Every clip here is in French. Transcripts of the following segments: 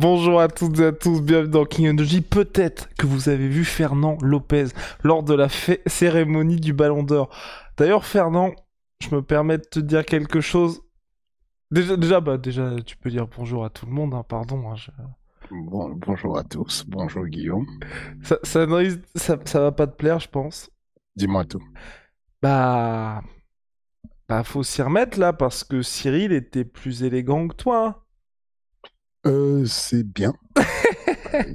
Bonjour à toutes et à tous, bienvenue dans King Energy. Peut-être que vous avez vu Fernand Lopez lors de la cérémonie du Ballon d'Or. D'ailleurs, Fernand, je me permets de te dire quelque chose. Déjà, tu peux dire bonjour à tout le monde, hein, pardon. Bonjour à tous, bonjour Guillaume. Ça va pas te plaire, je pense. Dis-moi tout. Bah, faut s'y remettre là, parce que Cyril était plus élégant que toi, C'est bien. hein.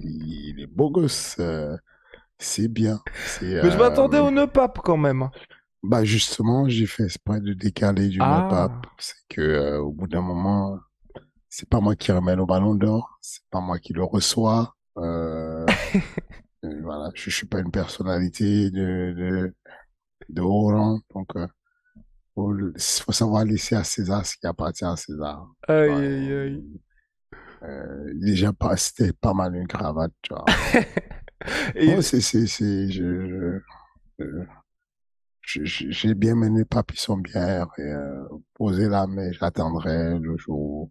Il est beau gosse. C'est bien. Mais je m'attendais au nœud pape quand même. Bah justement, j'ai fait exprès de décaler du pape. Ah. C'est que au bout d'un moment, c'est pas moi qui remets le ballon d'or, c'est pas moi qui le reçois. Voilà, je suis pas une personnalité de haut rang, donc faut savoir laisser à César ce qui appartient à César. Tu Aïe vois, aïe aïe. déjà pas, c'était pas mal une cravate, tu vois. Et Oh, j'ai bien mené papy son bière et posé là, mais j'attendrai le jour où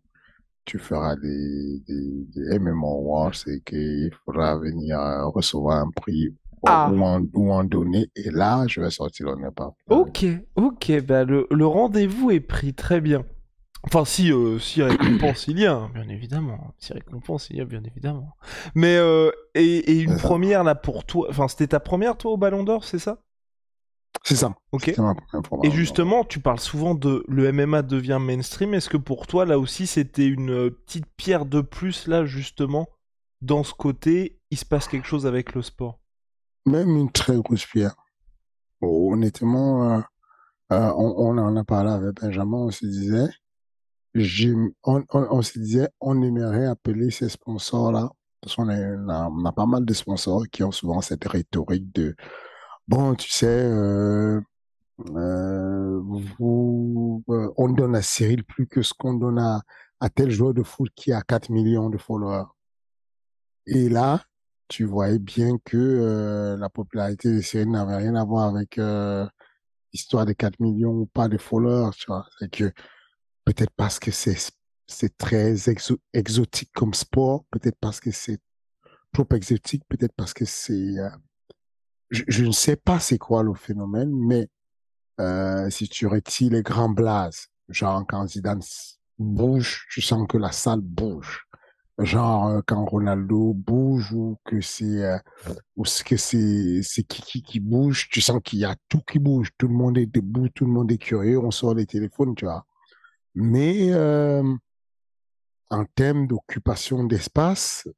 tu feras des MMO Wars et qu'il faudra venir recevoir un prix ah, ou en donner. Et là, je vais sortir le nez pas. ok, ok, bah le rendez-vous est pris, très bien. Enfin, si récompense il y a, hein, bien évidemment. Si récompense il y a, bien évidemment. Mais, et une C'est ça. première là pour toi, enfin, c'était ta première toi au Ballon d'Or, c'est ça? C'est ça. Ok. C'était ma première Et fois. justement, tu parles souvent de le MMA devient mainstream. Est-ce que pour toi, là aussi, c'était une petite pierre de plus, là, justement, dans ce côté, il se passe quelque chose avec le sport? Même une très grosse pierre. Honnêtement, on en a parlé avec Benjamin, on se disait. On se disait, on aimerait appeler ces sponsors-là, parce qu'on a pas mal de sponsors qui ont souvent cette rhétorique de, bon, tu sais, on donne à Cyril plus que ce qu'on donne à tel joueur de foot qui a 4 millions de followers. Et là, tu voyais bien que la popularité de Cyril n'avait rien à voir avec l'histoire des 4 millions ou pas de followers, tu vois. C'est que peut-être parce que c'est très exotique comme sport, peut-être parce que c'est trop exotique, peut-être parce que je ne sais pas c'est quoi le phénomène, mais si tu retires les grands blazes, genre quand Zidane bouge, tu sens que la salle bouge. Genre quand Ronaldo bouge ou que c'est qui bouge, tu sens qu'il y a tout qui bouge, tout le monde est debout, tout le monde est curieux, on sort les téléphones, tu vois. Mais en termes d'occupation d'espace,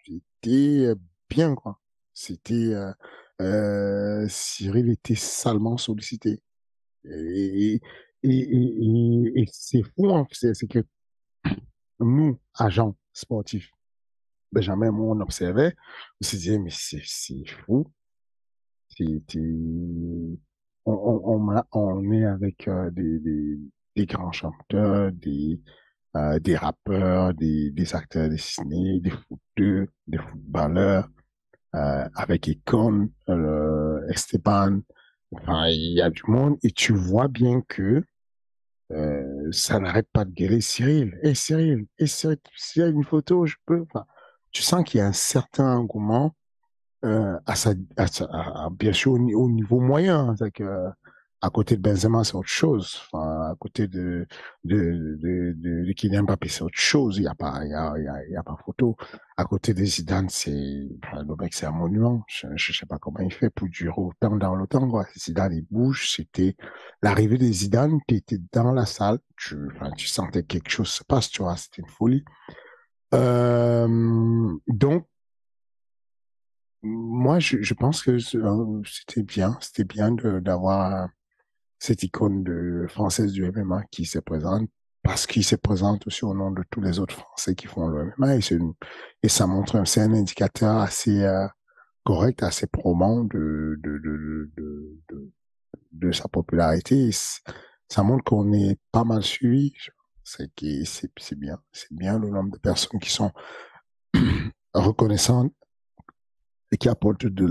c'était bien, quoi. C'était, Cyril était salement sollicité. Et, et c'est fou, hein, c'est que nous, agents sportifs, Benjamin, moi, on observait, on se disait, mais c'est fou. On est avec des grands chanteurs, des rappeurs, des acteurs de ciné, des footeurs, des footballeurs, avec Econ, Esteban. Enfin, il y a du monde et tu vois bien que ça n'arrête pas de gueuler Cyril. Et Cyril, et Cyril, s'il y a une photo, je peux. Enfin, tu sens qu'il y a un certain engouement bien sûr au niveau moyen. C'est que à côté de Benzema, c'est autre chose. Enfin, à côté de Kylian Mbappé, c'est autre chose. Il y a pas photo. À côté de Zidane, enfin, le mec, c'est un monument. Je sais pas comment il fait pour durer autant dans le temps, quoi. Zidane, il bouge. C'était l'arrivée de Zidane. Tu étais dans la salle. Enfin, tu sentais quelque chose se passe, tu vois. C'était une folie. Donc, moi, je pense que c'était bien d'avoir cette icône française du MMA qui se présente, parce qu'il se présente aussi au nom de tous les autres Français qui font le MMA, et ça montre, c'est un indicateur assez correct, assez probant de sa popularité. Ça montre qu'on est pas mal suivi. C'est bien le nombre de personnes qui sont reconnaissantes et qui apportent de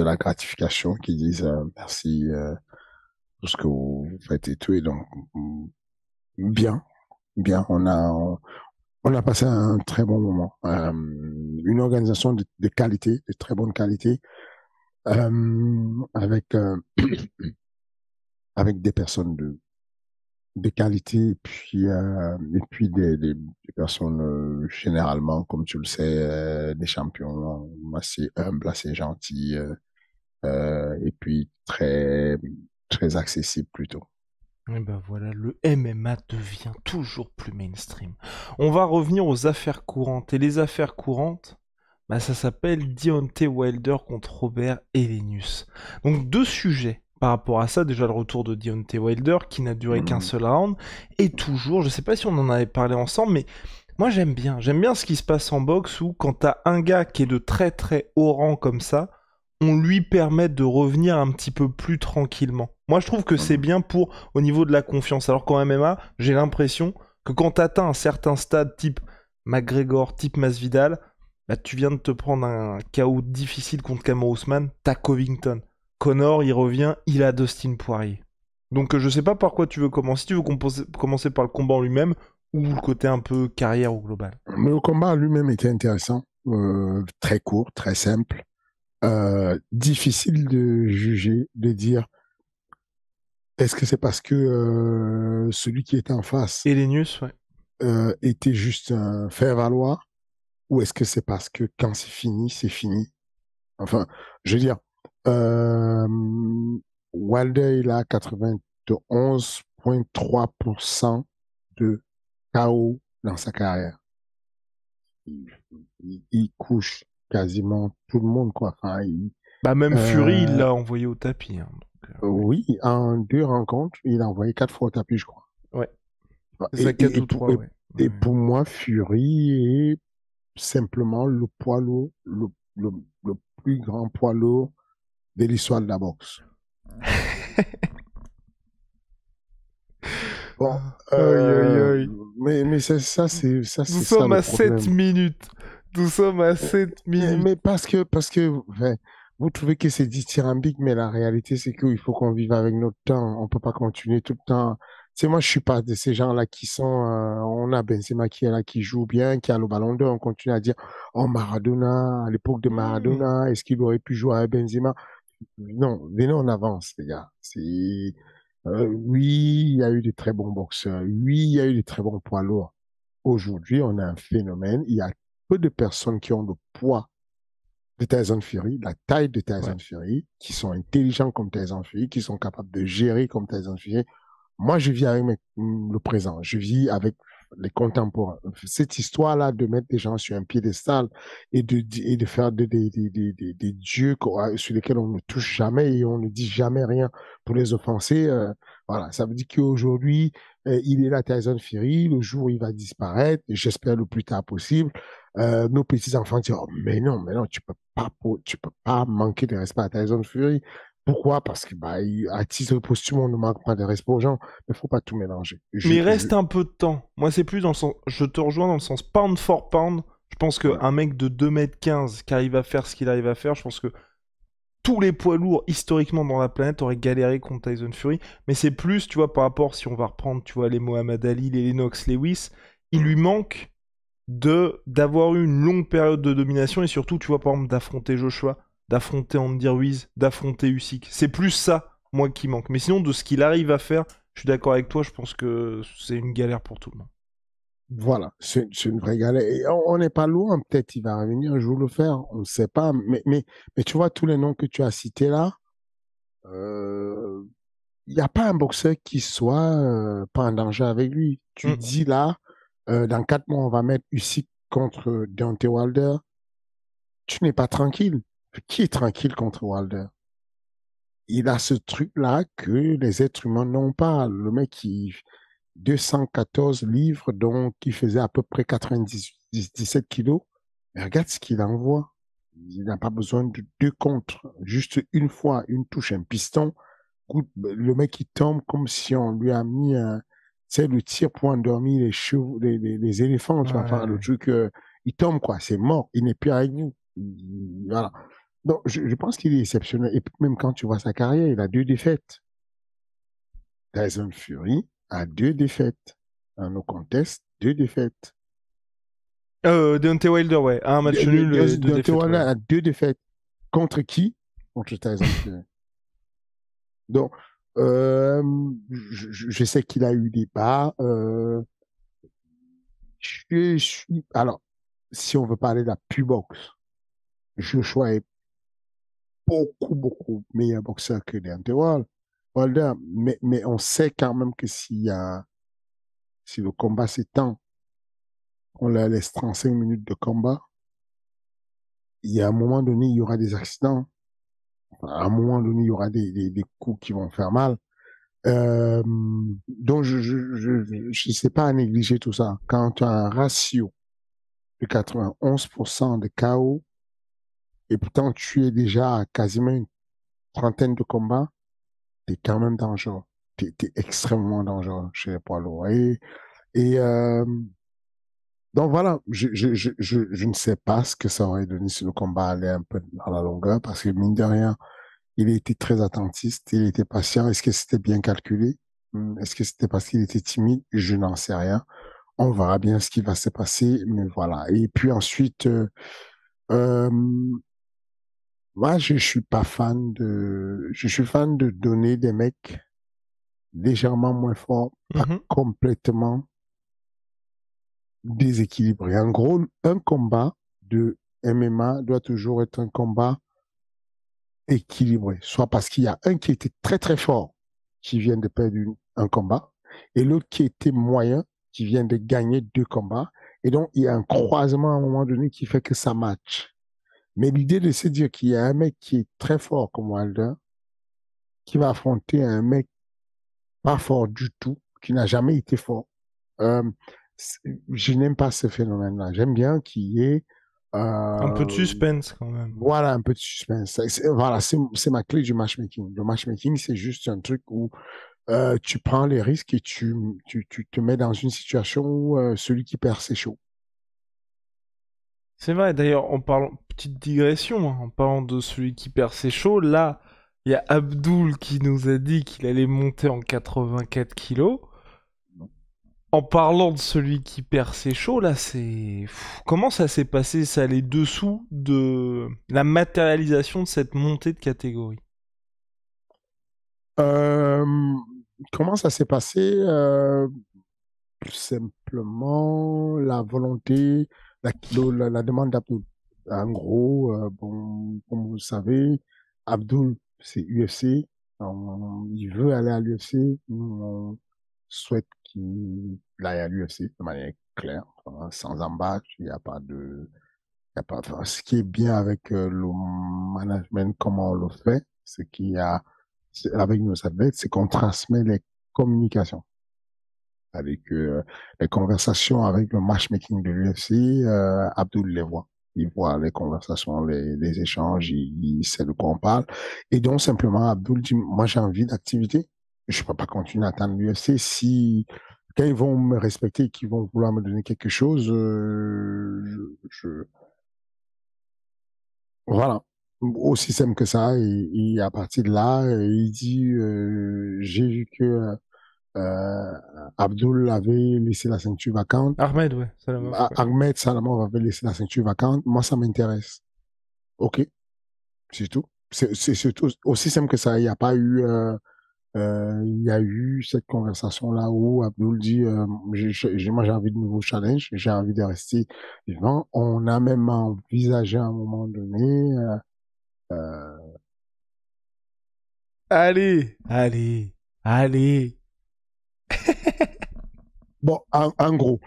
la gratification, qui disent merci pour ce que vous faites et tout. Et donc, bien, bien, On a passé un très bon moment. Une organisation de qualité, de très bonne qualité, avec, avec des personnes de qualité et puis des personnes généralement, comme tu le sais, des champions assez humbles, assez gentils et puis très accessibles plutôt. Et ben voilà, le MMA devient toujours plus mainstream. On va revenir aux affaires courantes. Et les affaires courantes, bah ça s'appelle Deontay Wilder contre Robert Helenius. Donc deux sujets par rapport à ça. Déjà le retour de Deontay Wilder qui n'a duré qu'un Mm. seul round. Et toujours, je sais pas si on en avait parlé ensemble, mais moi j'aime bien. J'aime bien ce qui se passe en boxe où quand t'as un gars qui est de très très haut rang comme ça, on lui permet de revenir un petit peu plus tranquillement. Moi, je trouve que c'est Mm. bien pour au niveau de la confiance. Alors qu'en MMA, j'ai l'impression que quand tu atteins un certain stade type McGregor, type Masvidal, bah, tu viens de te prendre un KO difficile contre Kamaru Usman, t'as Covington. Connor, il revient, il a Dustin Poirier. Donc je sais pas par quoi tu veux commencer. Si tu veux commencer par le combat en lui-même ou le côté un peu carrière au global. Mais le combat lui-même était intéressant, très court, très simple, difficile de juger, de dire est-ce que c'est parce que celui qui était en face Elenius, ouais. était juste un faire-valoir ou est-ce que c'est parce que quand c'est fini, c'est fini? Enfin, je veux dire, euh, Wilder, il a 91,3% de KO dans sa carrière. Il couche quasiment tout le monde, quoi. Enfin, Bah même Fury, il euh, l'a envoyé au tapis, hein, oui. oui, en deux rencontres, il a envoyé 4 fois au tapis, je crois. Ouais. C'est ça, Et, 4 ou 3, ouais. et Ouais. pour moi, Fury est simplement le poids lourd, le, le plus grand poids lourd de l'histoire de la boxe. Bon, Aïe, aïe, euh, aïe. mais Nous c'est ça sommes le à 7 problème. minutes. Nous sommes à 7 minutes. Mais parce que enfin, vous trouvez que c'est dithyrambique, mais la réalité, c'est qu'il faut qu'on vive avec notre temps. On peut pas continuer tout le temps. Tu sais, moi, je suis pas de ces gens-là qui sont, on a Benzema qui est là, qui joue bien, qui a le ballon d'or. On continue à dire, oh, Maradona, à l'époque de Hmm. Maradona, est-ce qu'il aurait pu jouer avec Benzema? Non, venez, on avance, les gars. Oui, il y a eu de très bons boxeurs. Oui, il y a eu de très bons poids lourds. Aujourd'hui, on a un phénomène. Il y a peu de personnes qui ont le poids de Tyson Fury, la taille de Ouais. Tyson Fury, qui sont intelligents comme Tyson Fury, qui sont capables de gérer comme Tyson Fury. Moi, je vis avec le présent, je vis avec les contemporains. Cette histoire-là de mettre des gens sur un piédestal et de faire des dieux sur lesquels on ne touche jamais et on ne dit jamais rien pour les offenser, voilà, ça veut dire qu'aujourd'hui, il est là, Tyson Fury, le jour où il va disparaître, j'espère le plus tard possible, nos petits-enfants disent, oh, mais non, tu peux pas manquer de respect à Tyson Fury. Pourquoi? Parce que, bah, à titre posthume, on ne manque pas de respect aux gens, mais faut pas tout mélanger. Mais il reste un peu de temps. Moi, c'est plus dans le sens. Je te rejoins dans le sens pound for pound. Je pense voilà. qu'un mec de 2 m 15 qui arrive à faire ce qu'il arrive à faire, je pense que tous les poids lourds historiquement dans la planète auraient galéré contre Tyson Fury. Mais c'est plus, tu vois, par rapport, si on va reprendre, tu vois, les Muhammad Ali, les Lennox Lewis, il lui manque d'avoir eu une longue période de domination et surtout, tu vois, par exemple, d'affronter Joshua, d'affronter Andy Ruiz, d'affronter Usyk. C'est plus ça, moi, qui manque. Mais sinon, de ce qu'il arrive à faire, je suis d'accord avec toi, je pense que c'est une galère pour tout le monde. Voilà, c'est une vraie galère. Et on n'est pas loin, peut-être il va revenir un jour le faire, on ne sait pas. Mais tu vois, tous les noms que tu as cités là, euh, il n'y a pas un boxeur qui soit pas en danger avec lui. Tu Mm. dis là, dans 4 mois, on va mettre Usyk contre Deontay Wilder. Tu n'es pas tranquille. Qui est tranquille contre Wilder? Il a ce truc-là que les êtres humains n'ont pas. Le mec qui 214 livres, donc qui faisait à peu près 97 kilos. Mais regarde ce qu'il envoie. Il n'a pas besoin de 2 contre. Juste une fois, une touche, un piston. Le mec, il tombe comme si on lui a mis c'est le tir pour endormir les chevaux, les éléphants, tu vois, enfin, le Ouais. truc, il tombe, quoi, c'est mort, il n'est plus avec nous. Voilà. Donc, je pense qu'il est exceptionnel. Et puis, même quand tu vois sa carrière, il a 2 défaites. Tyson Fury a 2 défaites. Dans nos contests, 2 défaites. Deontay Wilder, ouais. Un match nul et deux Deontay défaites, Wilder ouais. a 2 défaites. Contre qui? Contre Tyson Fury. Donc, euh, je sais qu'il a eu des bas. Alors, si on veut parler de la pure boxe, Joshua est beaucoup, beaucoup meilleur boxeur que Deontay Wilder. Mais on sait quand même que si le combat s'étend, on leur laisse 35 minutes de combat, il y a un moment donné, il y aura des accidents. À un moment donné, il y aura des coups qui vont faire mal. Donc, je sais pas à négliger tout ça. Quand tu as un ratio de 91% de KO, et pourtant tu es déjà à quasiment une trentaine de combats, tu es quand même dangereux. Tu es extrêmement dangereux chez les poids lourds. Donc voilà, je ne sais pas ce que ça aurait donné si le combat allait un peu à la longueur, parce que mine de rien, il était très attentiste, il était patient. Est-ce que c'était bien calculé? Est-ce que c'était parce qu'il était timide? Je n'en sais rien. On verra bien ce qui va se passer, mais voilà. Et puis ensuite, euh, moi, je suis fan de donner des mecs légèrement moins forts, pas Mhm. complètement déséquilibrés. En gros, un combat de MMA doit toujours être un combat équilibré, soit parce qu'il y a un qui était très très fort, qui vient de perdre un combat, et l'autre qui était moyen, qui vient de gagner 2 combats, et donc il y a un croisement à un moment donné qui fait que ça match. Mais l'idée de se dire qu'il y a un mec qui est très fort comme Wilder, qui va affronter un mec pas fort du tout, qui n'a jamais été fort, euh, je n'aime pas ce phénomène-là. J'aime bien qu'il y ait Un peu de euh, suspense quand même. voilà, un peu de suspense. Voilà, c'est ma clé du matchmaking. Le matchmaking, c'est juste un truc où tu prends les risques et tu te mets dans une situation où celui qui perd, c'est chaud. C'est vrai, d'ailleurs, en parlant, petite digression, hein, en parlant de celui qui perd ses chauds, là, il y a Abdul qui nous a dit qu'il allait monter en 84 kilos. En parlant de celui qui perd ses chauds, là, c'est... Comment ça s'est passé, ça, les dessous de la matérialisation de cette montée de catégorie? Euh, Comment ça s'est passé? Tout simplement la volonté, la demande d'Abdul. En gros, bon, comme vous le savez, Abdul, c'est UFC. Il veut aller à l'UFC. Nous, on souhaite qu'il aille à l'UFC de manière claire, hein, sans embâche. Il n'y a pas de, il y a pas, enfin, ce qui est bien avec le management, comment on le fait, avec nos athlètes, c'est qu'on transmet les communications avec les conversations avec le matchmaking de l'UFC, Abdul les voit. Il voit les conversations, les échanges, il sait de quoi on parle. Et donc, simplement, Abdul dit, moi, j'ai envie d'activité. Je ne peux pas continuer à attendre l'UFC. Si, quand ils vont me respecter et qu'ils vont vouloir me donner quelque chose, voilà. Aussi simple que ça. Et à partir de là, il dit, j'ai vu que euh, Abdul avait laissé la ceinture vacante. Ahmed, ouais, Salamov, ouais. Ahmed Salamov avait laissé la ceinture vacante. Moi, ça m'intéresse. OK, c'est tout. C'est surtout aussi simple que ça. Il n'y a pas eu, il y a eu cette conversation-là où Abdul dit, moi, j'ai envie de nouveaux challenges, j'ai envie de rester vivant. On a même envisagé à un moment donné, euh, Allez, allez, allez. bon, en gros,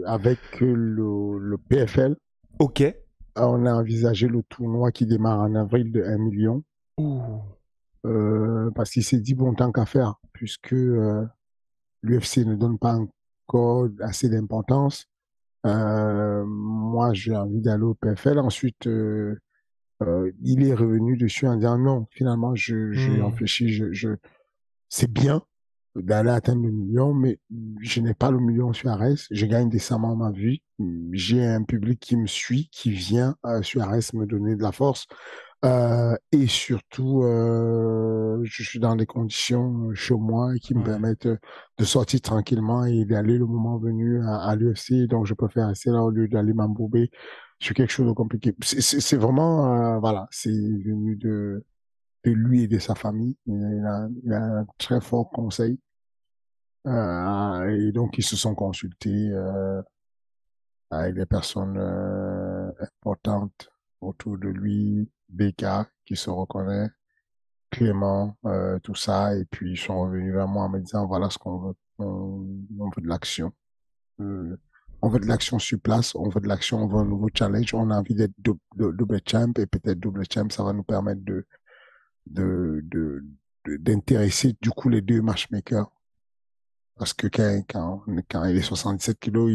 avec le PFL, Ok. on a envisagé le tournoi qui démarre en avril de 1 million, Ouh. parce qu'il s'est dit, bon, tant qu'à faire, puisque l'UFC ne donne pas encore assez d'importance, moi, j'ai envie d'aller au PFL. Ensuite, il est revenu dessus en disant, non, finalement, j'ai Hmm. réfléchi, c'est bien d'aller atteindre le million, mais je n'ai pas le million sur Arès. Je gagne décemment ma vie. J'ai un public qui me suit, qui vient sur Arès me donner de la force. Et surtout, je suis dans des conditions chez moi qui me Ouais. permettent de sortir tranquillement et d'aller le moment venu à l'UFC. Donc, je préfère rester là au lieu d'aller m'embouber sur quelque chose de compliqué. C'est vraiment, voilà, c'est venu de lui et de sa famille. Il a un très fort conseil. Et donc, ils se sont consultés avec des personnes importantes autour de lui, Becca, qui se reconnaît, Clément, tout ça. Et puis, ils sont revenus vers moi en me disant, voilà ce qu'on veut. On veut de l'action. Euh, on veut de l'action sur place, on veut de l'action, on veut un nouveau challenge, on a envie d'être double champ et peut-être double champ, ça va nous permettre de, de, d'intéresser du coup les deux matchmakers. Parce que quand il est 77 kilos,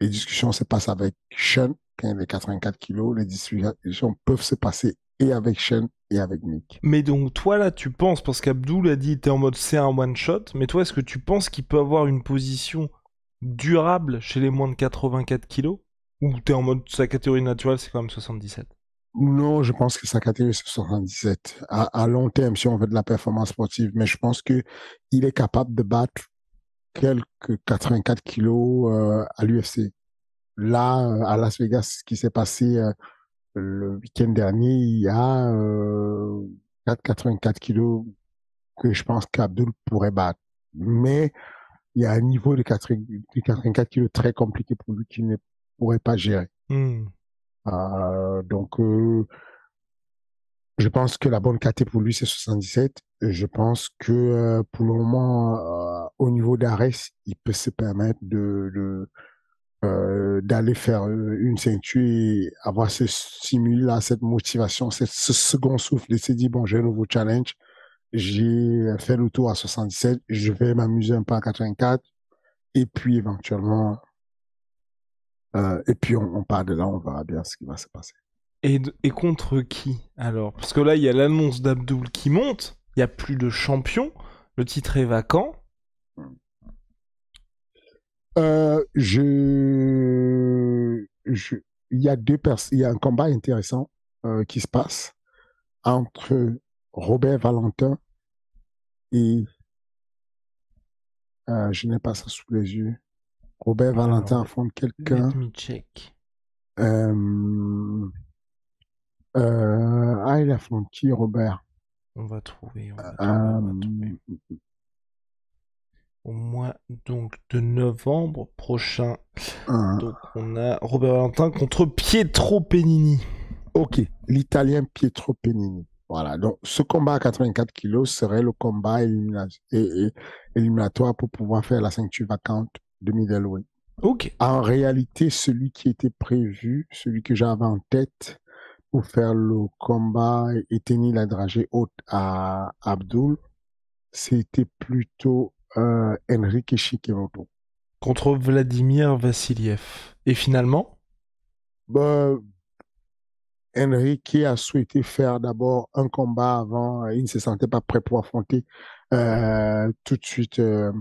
les discussions se passent avec Sean. Quand il est 84 kilos, les discussions peuvent se passer et avec Sean et avec Mick. Mais donc toi là tu penses, parce qu'Abdoul a dit t'es en mode c'est un one shot, mais toi est-ce que tu penses qu'il peut avoir une position durable chez les moins de 84 kilos? Ou t'es en mode sa catégorie naturelle c'est quand même 77? Non, je pense que sa catégorie c'est 77 à long terme si on veut de la performance sportive, mais je pense que il est capable de battre quelques 84 kilos à l'UFC. Là, à Las Vegas, ce qui s'est passé le week-end dernier, il y a 84 kilos que je pense qu'Abdul pourrait battre. Mais il y a un niveau de 84 kilos très compliqué pour lui qu'il ne pourrait pas gérer. Hmm. Donc, je pense que la bonne KT pour lui, c'est 77. Je pense que pour le moment, au niveau d'Ares, il peut se permettre d'aller faire une ceinture et avoir ce stimuli-là, cette motivation, ce second souffle de se dire, bon, j'ai un nouveau challenge. J'ai fait le tour à 77, je vais m'amuser un peu à 84, et puis éventuellement, et puis on part de là, on verra bien ce qui va se passer. Et contre qui alors? Parce que là il y a l'annonce d'Abdoul qui monte, il y a plus de champion, le titre est vacant. Je, il y a il y a un combat intéressant qui se passe entre Robert Valentin et, je n'ai pas ça sous les yeux, Robert Alors, Valentin affronte let quelqu'un. me check. Euh, il affronte qui, Robert? On va trouver, on va trouver, on va trouver. Euh, Au mois donc de novembre prochain. euh, Donc on a Robert Valentin contre Pietro Penini. ok, l'Italien Pietro Penini. Voilà, donc ce combat à 84 kilos serait le combat éliminatoire pour pouvoir faire la ceinture vacante de middleweight. Ok. En réalité, celui qui était prévu, celui que j'avais en tête pour faire le combat et tenir la dragée haute à Abdul, c'était plutôt Enrique Shikemoto. Contre Vladimir Vassiliev. Et finalement? Bah, Enrique a souhaité faire d'abord un combat avant. Il ne se sentait pas prêt pour affronter tout de suite euh,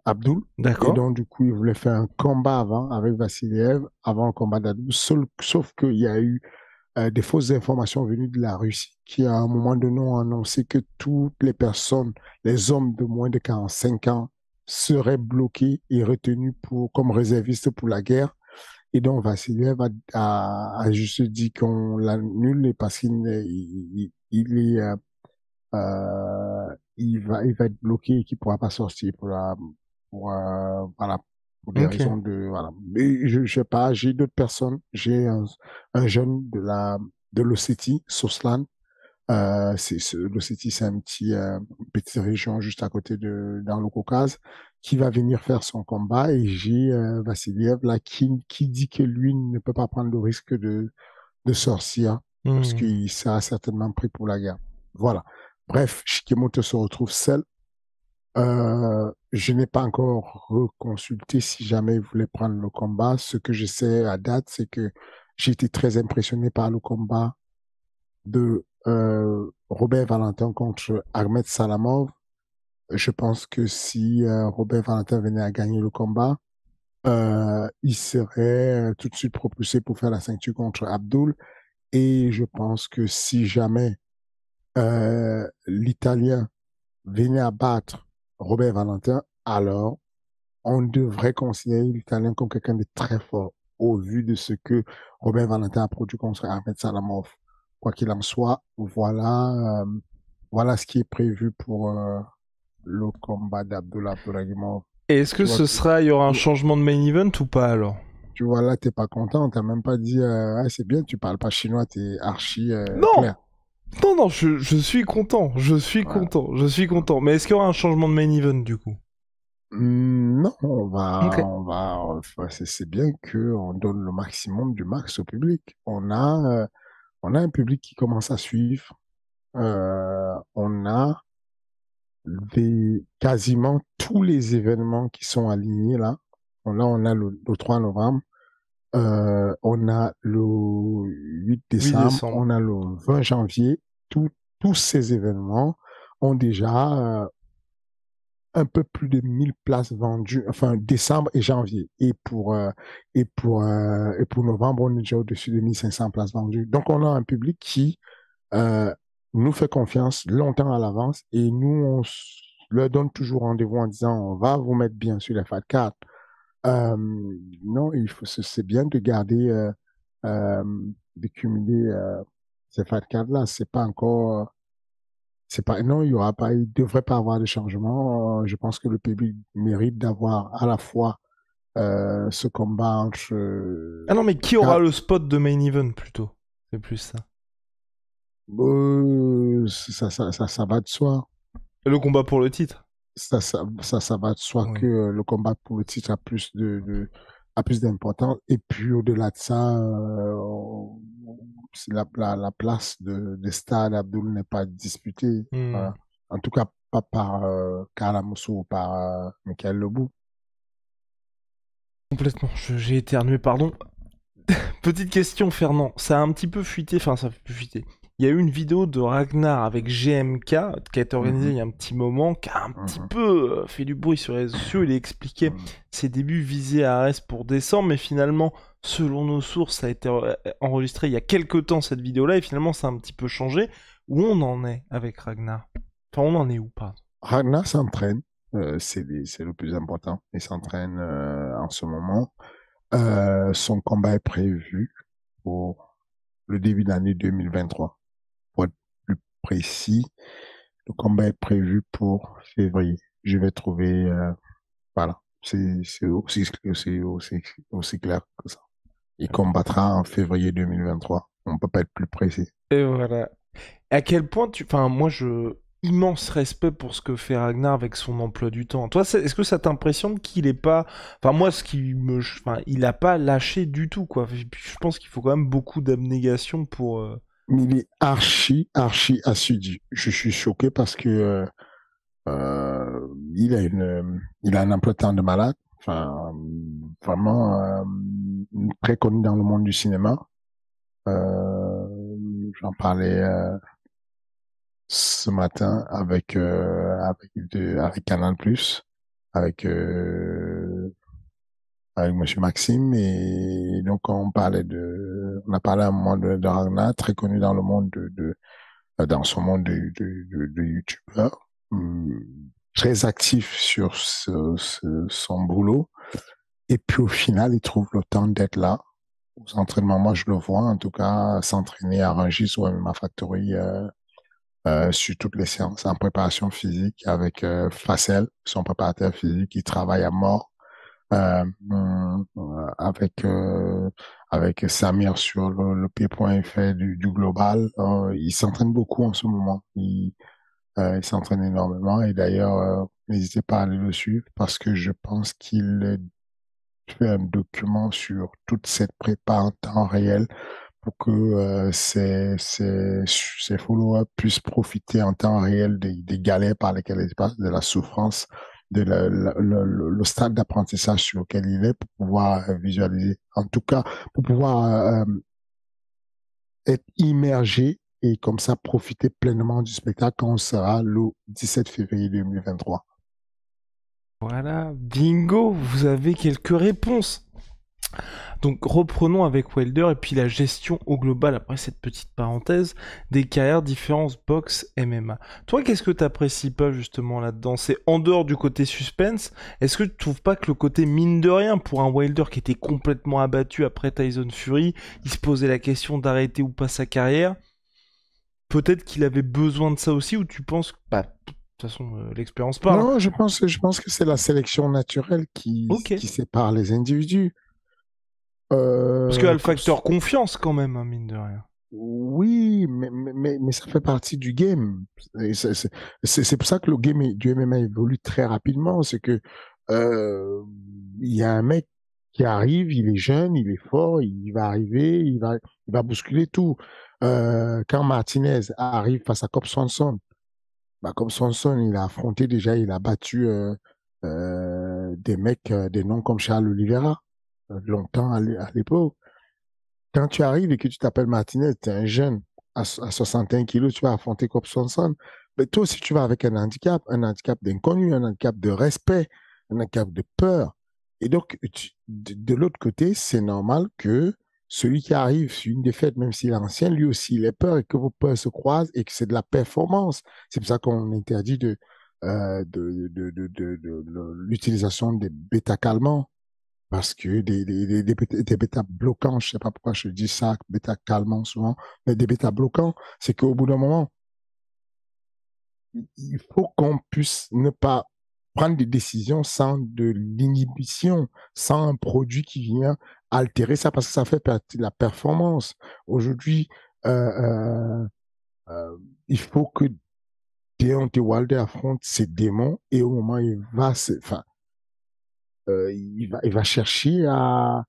Abdul. Et D'accord. donc, du coup, il voulait faire un combat avant avec Vassiliev, avant le combat d'Abdul. Sauf qu'il y a eu des fausses informations venues de la Russie qui, à un moment donné, ont annoncé que toutes les personnes, les hommes de moins de 45 ans, seraient bloqués et retenus comme réservistes pour la guerre. Et donc, Vassiliev a juste dit qu'on l'annule parce il est, il va être bloqué et qu'il ne pourra pas sortir voilà, pour des Ok. raisons voilà. Mais je sais pas, j'ai d'autres personnes. J'ai un jeune de l'Ossétie, Soslan. L'Ossétie, c'est une petite région juste à côté dans le Caucase, qui va venir faire son combat. Et j'ai Vassiliev là qui dit que lui ne peut pas prendre le risque de sortir parce Hmm. qu'il sera certainement pris pour la guerre. Voilà. Bref, Shikemoto se retrouve seul. Je n'ai pas encore reconsulté si jamais il voulait prendre le combat. Ce que je sais à date, c'est que j'ai été très impressionné par le combat de Robert Valentin contre Ahmed Salamov. Je pense que si Robert Valentin venait à gagner le combat, il serait tout de suite propulsé pour faire la ceinture contre Abdul. Et je pense que si jamais l'Italien venait à battre Robert Valentin, alors on devrait considérer l'Italien comme quelqu'un de très fort au vu de ce que Robert Valentin a produit contre Ahmed Salamov. Quoi qu'il en soit, voilà ce qui est prévu pour le combat d'Abdullah Abdouragimov. Et est-ce que Tu vois, il y aura un changement de main event ou pas alors? tu vois là, t'es pas content, t'as même pas dit ah, c'est bien, tu parles pas chinois, t'es archi Non! clair. Non, non, je suis content, je suis Voilà. content, je suis content. Mais est-ce qu'il y aura un changement de main event du coup? Non, Ok. enfin, c'est bien que on donne le maximum du max au public. On a un public qui commence à suivre. On a quasiment tous les événements qui sont alignés là. Là, on a le 3 novembre, on a le 8 8 décembre, décembre. on a le 20 janvier. Tous ces événements ont déjà un peu plus de 1000 places vendues, enfin décembre et janvier. Et pour novembre, on est déjà au-dessus de 1500 places vendues. Donc, on a un public qui euh, nous fait confiance longtemps à l'avance et nous, leur donne toujours rendez-vous en disant on va vous mettre bien sur les Fat 4. Euh, non, c'est bien de garder, euh, de cumuler ces Fat 4 là. C'est pas, non, il devrait pas avoir de changement. Je pense que le public mérite d'avoir à la fois ce combat entre Ah non, mais qui aura quatre, le spot de main event plutôt? C'est plus ça. ça va de soi. Le combat pour le titre. Ça va de soi que Oui. le combat pour le titre a plus d'importance. Et puis au-delà de ça, c'est la place de Stade Abdul n'est pas disputée. Hmm. Voilà. En tout cas, pas par Karl Amoussou ou par Michael Lebou. Complètement. J'ai éternué, pardon. Petite question, Fernand. Ça a un petit peu fuité, enfin, ça a pu fuiter. Il y a eu une vidéo de Ragnar avec GMK qui a été organisée Mhm, il y a un petit moment, qui a un petit mhm, peu fait du bruit sur les réseaux sociaux. Il a expliqué mhm. ses débuts visés à Arès pour décembre, mais finalement, selon nos sources, ça a été enregistré il y a quelques temps cette vidéo-là, et finalement, ça a un petit peu changé. Où on en est avec Ragnar? Enfin, on en est où, pardon? Ragnar s'entraîne, c'est le plus important. Il s'entraîne en ce moment. Son combat est prévu pour le début d'année 2023. Pour être plus précis, le combat est prévu pour février. Je vais trouver, voilà, c'est aussi clair que ça. Il combattra en février 2023. On peut pas être plus précis. Et voilà. À quel point tu... Enfin, moi, immense respect pour ce que fait Ragnar avec son emploi du temps. Toi, est-ce que ça t'impressionne qu'il est pas... Enfin, moi, ce qui me... Enfin, il a pas lâché du tout, quoi. Et puis, je pense qu'il faut quand même beaucoup d'abnégation pour... Mais il est archi assidu. Je suis choqué parce que il a un emploi de temps de malade. Enfin, vraiment très connu dans le monde du cinéma. J'en parlais ce matin avec Canal+, avec avec Monsieur Maxime, et donc on a parlé à un moment de Ragnar, très connu dans le monde dans son monde de youtubeur, très actif sur son boulot, et puis au final il trouve le temps d'être là aux entraînements. Moi je le vois en tout cas s'entraîner à Rungis ou à MMA Factory, sur toutes les séances en préparation physique avec Facel, son préparateur physique, qui travaille à mort euh, avec Samir sur le P.fr du Global. Il s'entraîne beaucoup en ce moment. Il s'entraîne énormément, et d'ailleurs, n'hésitez pas à aller le suivre parce que je pense qu'il fait un document sur toute cette prépa en temps réel pour que ses followers puissent profiter en temps réel des galères par lesquelles ils passent, de la souffrance, de le stade d'apprentissage sur lequel il est, pour pouvoir visualiser. En tout cas, pour pouvoir être immergé et comme ça profiter pleinement du spectacle quand on sera le 17 février 2023. Voilà, bingo, vous avez quelques réponses. Donc reprenons avec Wilder et puis la gestion au global, après cette petite parenthèse, des carrières différentes boxe MMA. Toi, qu'est-ce que t'apprécies pas justement là-dedans? C'est en dehors du côté suspense, est-ce que tu trouves pas que le côté mine de rien, pour un Wilder qui était complètement abattu après Tyson Fury, il se posait la question d'arrêter ou pas sa carrière, peut-être qu'il avait besoin de ça aussi, ou tu penses que, bah, de toute façon, l'expérience parle, hein. Non, je pense que c'est la sélection naturelle Ok. qui sépare les individus. Parce qu'il y a le Comme, facteur confiance quand même, hein, mine de rien. oui, mais ça fait partie du game. Et c'est pour ça que le game du MMA évolue très rapidement. C'est que euh, il y a un mec qui arrive, il est jeune, il est fort, il va arriver, il va bousculer tout. Quand Martinez arrive face à Cobb Swanson, bah, Cobb Swanson, il a affronté déjà, il a battu des mecs, des noms comme Charles Oliveira, longtemps à l'époque. Quand tu arrives et que tu t'appelles Martinez, tu es un jeune à 61 kilos, tu vas affronter Cobb Swanson. Mais toi aussi, tu vas avec un handicap d'inconnu, un handicap de respect, un handicap de peur. Et donc, de l'autre côté, c'est normal que celui qui arrive sur une défaite, même s'il est ancien, lui aussi, il ait peur et que vos peurs se croisent et que c'est de la performance. C'est pour ça qu'on interdit l'utilisation des bêta-calmants parce que des bêta bloquants, je sais pas pourquoi je dis ça, bêta calmants souvent, mais des bêta bloquants, c'est qu'au bout d'un moment, il faut qu'on puisse ne pas prendre des décisions sans de l'inhibition, sans un produit qui vient altérer ça, parce que ça fait partie de la performance. Aujourd'hui, euh, euh, il faut que Deontay Wilder affronte ses démons et au moment où enfin, il va chercher à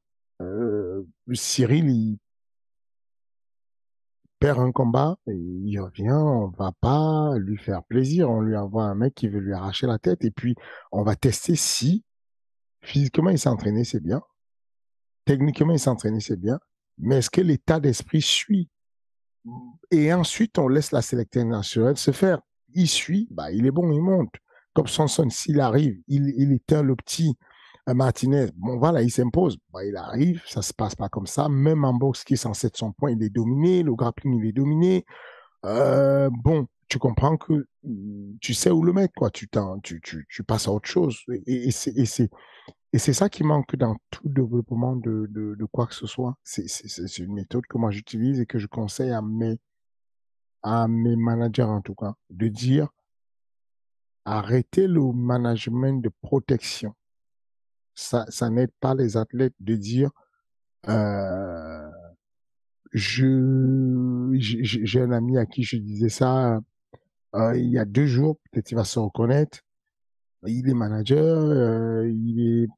Cyril, il perd un combat, et il revient, on va pas lui faire plaisir, on lui envoie un mec qui veut lui arracher la tête et puis on va tester si physiquement il s'est entraîné, c'est bien, techniquement il s'est entraîné, c'est bien, mais est-ce que l'état d'esprit suit? Et ensuite on laisse la sélection naturelle se faire. Il suit, bah, il est bon, il monte. Comme Sanson, s'il arrive, il éteint le petit Martinez. Bon, voilà, il s'impose. Bah, il arrive, ça se passe pas comme ça. Même en boxe qui est censé être son point, il est dominé. Le grappling, il est dominé. Bon, tu comprends que tu sais où le mettre, quoi. Tu passes à autre chose. Et c'est ça qui manque dans tout développement de quoi que ce soit. C'est une méthode que moi j'utilise et que je conseille à mes managers, en tout cas, de dire arrêtez le management de protection. Ça n'aide pas les athlètes de dire euh, j'ai un ami à qui je disais ça il y a 2 jours, peut-être il va se reconnaître. Il est manager, il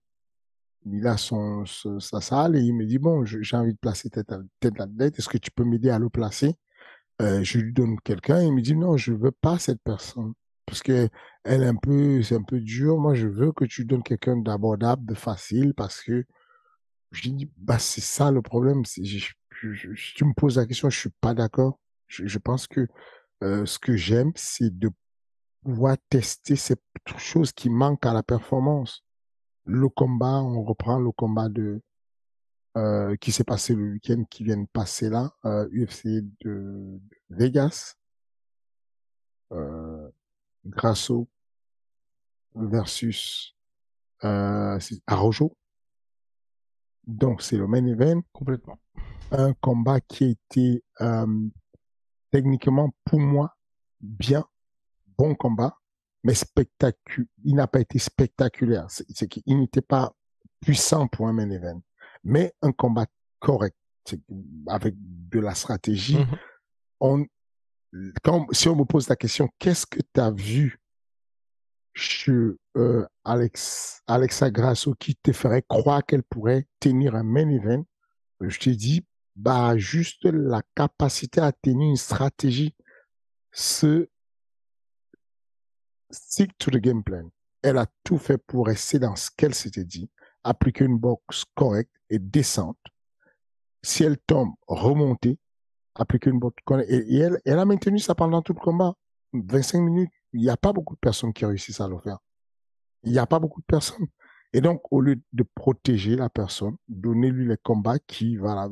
a sa salle et il me dit, bon, j'ai envie de placer tête athlète, est-ce que tu peux m'aider à le placer? Je lui donne quelqu'un, il me dit, non, je veux pas cette personne. Parce que c'est un peu dur. Moi, je veux que tu donnes quelqu'un d'abordable, de facile, parce que je lui dis, bah, c'est ça le problème. Si tu me poses la question, je suis pas d'accord. Je pense que ce que j'aime, c'est de pouvoir tester ces choses qui manquent à la performance. Le combat, on reprend le combat qui s'est passé le week-end qui vient de passer là, UFC de Vegas, euh, Grasso versus Arrojo. Donc, c'est le main event. Complètement. Un combat qui a été techniquement, pour moi, bien, bon combat, mais spectaculaire. Il n'a pas été spectaculaire. C'est qu'il n'était pas puissant pour un main event, mais un combat correct, avec de la stratégie. Mhm. On, si on me pose la question, qu'est-ce que tu as vu chez Alexa Grasso qui te ferait croire qu'elle pourrait tenir un main event? Je te dis, bah, juste la capacité à tenir une stratégie, ce stick to the game plan. Elle a tout fait pour rester dans ce qu'elle s'était dit, appliquer une boxe correcte et décente. Si elle tombe, remonter, appliquer une boxe correcte. Et elle a maintenu ça pendant tout le combat. 25 minutes. Il n'y a pas beaucoup de personnes qui réussissent à le faire. Il n'y a pas beaucoup de personnes. Et donc, au lieu de protéger la personne, donnez-lui les combats qui, voilà,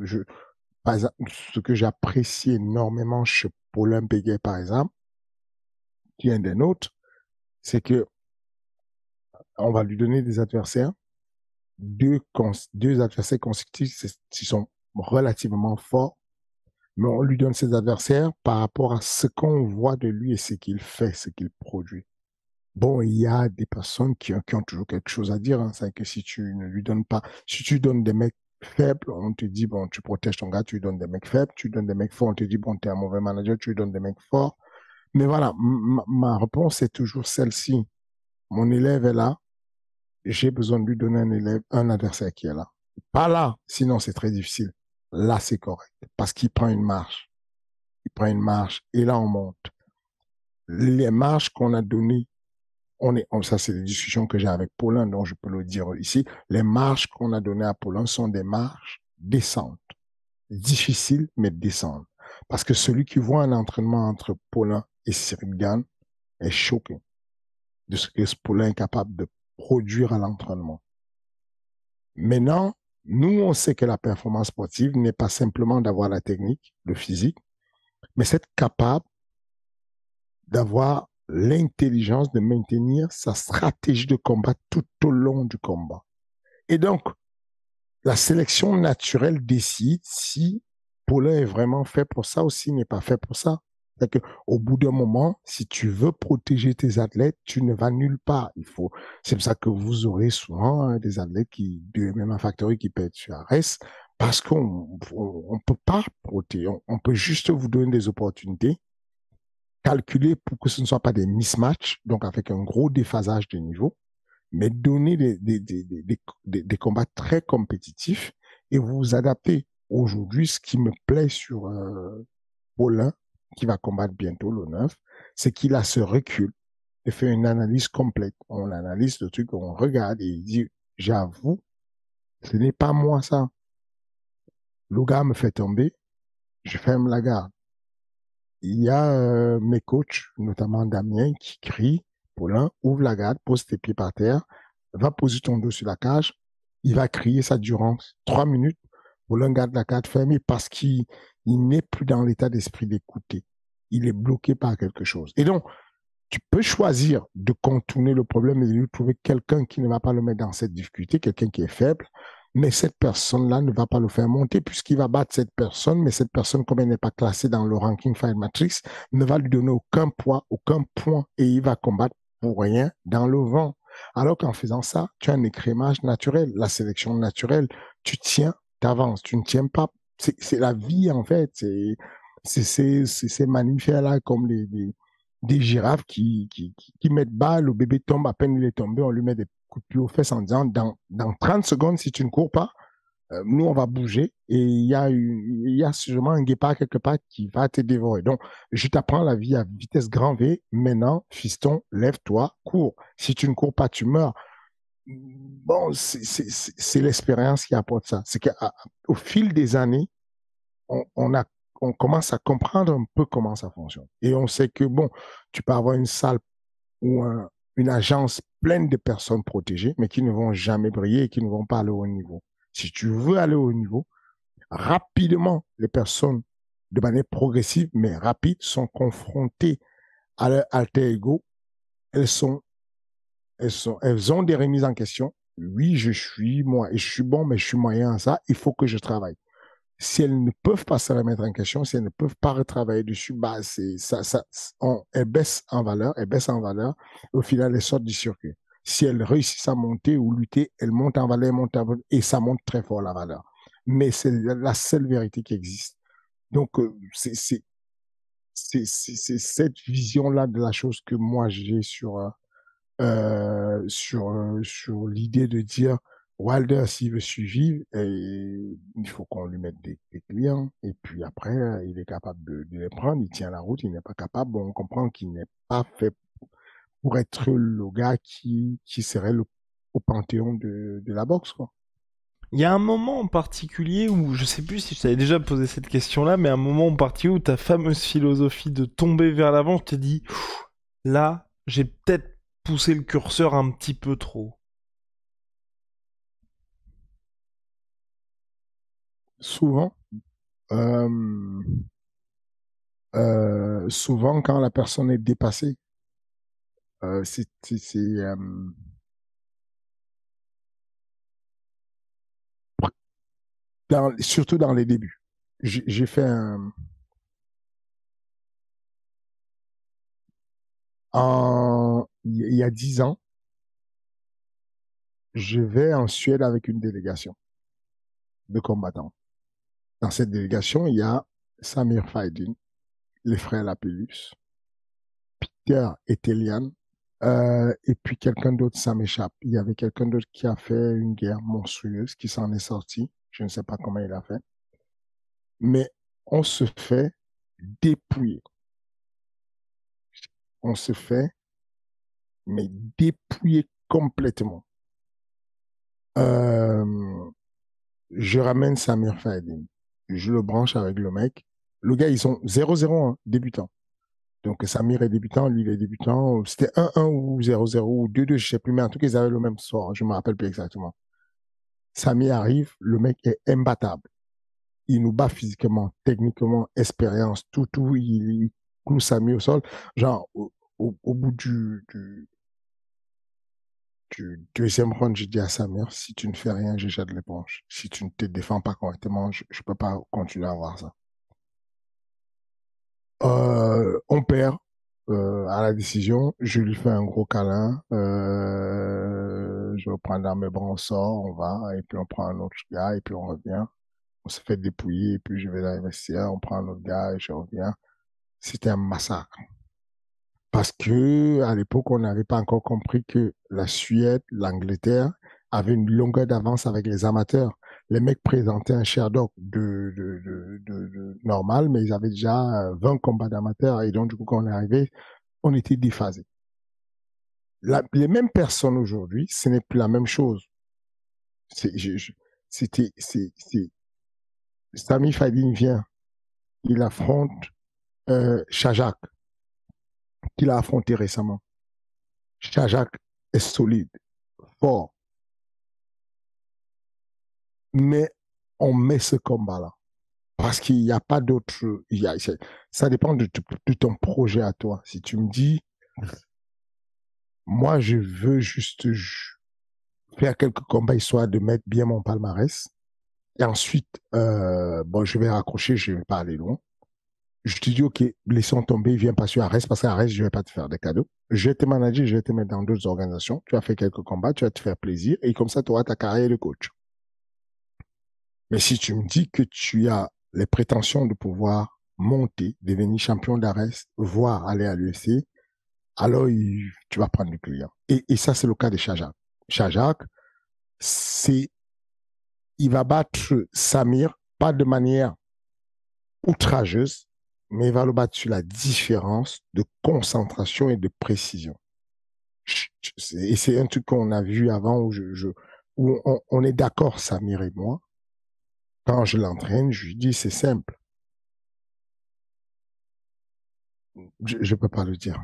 par exemple, ce que j'apprécie énormément chez Paulin Béguet, par exemple, qui est un des nôtres, c'est que on va lui donner des adversaires, deux adversaires consécutifs qui sont relativement forts, mais on lui donne ses adversaires par rapport à ce qu'on voit de lui et ce qu'il fait, ce qu'il produit. Bon, il y a des personnes qui ont toujours quelque chose à dire. Hein. C'est que si tu ne lui donnes pas, si tu donnes des mecs faibles, on te dit, bon, tu protèges ton gars, tu lui donnes des mecs faibles. Tu donnes des mecs forts, on te dit, bon, t'es un mauvais manager, tu lui donnes des mecs forts. Mais voilà, ma réponse est toujours celle-ci. Mon élève est là, j'ai besoin de lui donner un adversaire qui est là. Pas là, sinon c'est très difficile. Là, c'est correct. Parce qu'il prend une marche. Il prend une marche et là, on monte. Les marches qu'on a données, ça c'est des discussions que j'ai avec Paulin, donc je peux le dire ici. Les marches qu'on a données à Paulin sont des marches descentes. Difficiles, mais descentes. Parce que celui qui voit un entraînement entre Paulin et Cyril Gann est choqué de ce que ce Paulin est capable de produire à l'entraînement. Maintenant, nous, on sait que la performance sportive n'est pas simplement d'avoir la technique, le physique, mais c'est capable d'avoir l'intelligence de maintenir sa stratégie de combat tout au long du combat. Et donc, la sélection naturelle décide si Paulin est vraiment fait pour ça ou s'il n'est pas fait pour ça. C'est-à-dire qu'au bout d'un moment, si tu veux protéger tes athlètes, tu ne vas nulle part. C'est pour ça que vous aurez souvent des athlètes de MMA Factory qui pètent sur Arès parce qu'on on peut pas protéger. On peut juste vous donner des opportunités calculer pour que ce ne soit pas des mismatchs, donc avec un gros déphasage de niveau, mais donner des combats très compétitifs et vous vous adaptez. Aujourd'hui, ce qui me plaît sur Paulin, qui va combattre bientôt le 9, c'est qu'il a ce recul et fait une analyse complète. On analyse le truc, on regarde et il dit, j'avoue, ce n'est pas moi ça. Le gars me fait tomber, je ferme la garde. Il y a mes coachs, notamment Damien, qui crie, Paulin, ouvre la garde, pose tes pieds par terre, va poser ton dos sur la cage. Il va crier ça durant 3 minutes. Paulin garde la garde fermée parce qu'il n'est plus dans l'état d'esprit d'écouter. Il est bloqué par quelque chose. Et donc, tu peux choisir de contourner le problème et de lui trouver quelqu'un qui ne va pas le mettre dans cette difficulté, quelqu'un qui est faible, mais cette personne-là ne va pas le faire monter puisqu'il va battre cette personne, mais cette personne, comme elle n'est pas classée dans le ranking Fight Matrix, ne va lui donner aucun poids, aucun point, et il va combattre pour rien dans le vent. Alors qu'en faisant ça, tu as un écrémage naturel, la sélection naturelle, tu tiens, tu avances, tu ne tiens pas. C'est la vie, en fait. C'est ces mammifères-là comme des girafes qui mettent bas, le bébé tombe, à peine il est tombé, on lui met des coups de pied aux fesses en disant dans 30 secondes, si tu ne cours pas, nous, on va bouger et il y a sûrement un guépard quelque part qui va te dévorer. Donc, je t'apprends la vie à vitesse grand V. Maintenant, fiston, lève-toi, cours. Si tu ne cours pas, tu meurs. Bon, c'est l'expérience qui apporte ça. C'est qu'au fil des années, on a on commence à comprendre un peu comment ça fonctionne. Et on sait que, bon, tu peux avoir une salle ou une agence pleine de personnes protégées, mais qui ne vont jamais briller et qui ne vont pas aller au haut niveau. Si tu veux aller au haut niveau, rapidement, les personnes, de manière progressive, mais rapide, sont confrontées à leur alter ego. Elles ont des remises en question. Oui, je suis moi, et je suis bon, mais je suis moyen à ça. Il faut que je travaille. Si elles ne peuvent pas se remettre en question, si elles ne peuvent pas retravailler dessus, bah elles baissent en valeur, elles baissent en valeur. Au final, elles sortent du circuit. Si elles réussissent à monter ou lutter, elles montent en valeur, et ça monte très fort la valeur. Mais c'est la seule vérité qui existe. Donc, c'est cette vision-là de la chose que moi j'ai sur l'idée de dire Wilder, s'il veut suivre, il faut qu'on lui mette des clients. Et puis après, il est capable de les prendre. Il tient la route. Il n'est pas capable. Bon, on comprend qu'il n'est pas fait pour être le gars qui serait au panthéon de la boxe, quoi. Il y a un moment en particulier où, je sais plus si je t'avais déjà posé cette question-là, mais un moment en particulier où ta fameuse philosophie de tomber vers l'avant, je te dis, là, j'ai peut-être poussé le curseur un petit peu trop. Souvent, euh, souvent quand la personne est dépassée, c'est surtout dans les débuts. J'ai fait il y a 10 ans, je vais en Suède avec une délégation de combattants. Dans cette délégation, il y a Samir Faidin, les frères Lapillus, Pierre et Téliane, et puis quelqu'un d'autre, ça m'échappe. Il y avait quelqu'un d'autre qui a fait une guerre monstrueuse, qui s'en est sorti. Je ne sais pas comment il a fait. Mais on se fait dépouiller. On se fait, mais dépouiller complètement. Euh, je ramène Samir Faidin. Je le branche avec le mec. Le gars, ils sont 0-0, hein, débutant. Donc Samir est débutant, lui il est débutant. C'était 1-1 ou 0-0 ou 2-2, je ne sais plus, mais en tout cas, ils avaient le même sort. Je ne me rappelle plus exactement. Samir arrive, le mec est imbattable. Il nous bat physiquement, techniquement, expérience, tout. Il cloue Samir au sol. Genre, au bout du deuxième round, j'ai dit à Samir, si tu ne fais rien, je jette l'éponge. Si tu ne te défends pas correctement, je ne peux pas continuer à voir ça. On perd à la décision. Je lui fais un gros câlin. Je le prends dans mes bras, on sort, on va, et puis on prend un autre gars, et puis on revient. On se fait dépouiller, et puis je vais dans les vestiaires, on prend un autre gars, et je reviens. C'était un massacre. Parce que à l'époque, on n'avait pas encore compris que la Suède, l'Angleterre avaient une longueur d'avance avec les amateurs. Les mecs présentaient un Sherdog normal, mais ils avaient déjà 20 combats d'amateurs. Et donc, du coup, quand on est arrivé, on était déphasés. Les mêmes personnes aujourd'hui, ce n'est plus la même chose. C'est, c'était, Sami Fadin vient, il affronte Shajak, qu'il a affronté récemment. Shajak est solide, fort, mais on met ce combat-là. Parce qu'il n'y a pas d'autre. Ça dépend de ton projet à toi. Si tu me dis, moi, je veux juste faire quelques combats histoire de mettre bien mon palmarès. Et ensuite, bon, je vais raccrocher, je ne vais pas aller loin. Je te dis, OK, laissons tomber, viens pas sur Arès, parce qu'Arès, je ne vais pas te faire des cadeaux. Je vais te manager, je vais te mettre dans d'autres organisations. Tu as fait quelques combats, tu vas te faire plaisir, et comme ça, tu auras ta carrière de coach. Mais si tu me dis que tu as les prétentions de pouvoir monter, devenir champion d'Arès, voire aller à l'UFC, alors tu vas prendre du client. Et ça, c'est le cas de Shajak. Shajak, c'est, il va battre Samir, pas de manière outrageuse, mais il va le battre sur la différence de concentration et de précision. Et c'est un truc qu'on a vu avant où on est d'accord, Samir et moi. Quand je l'entraîne, je lui dis, c'est simple. Je ne peux pas le dire.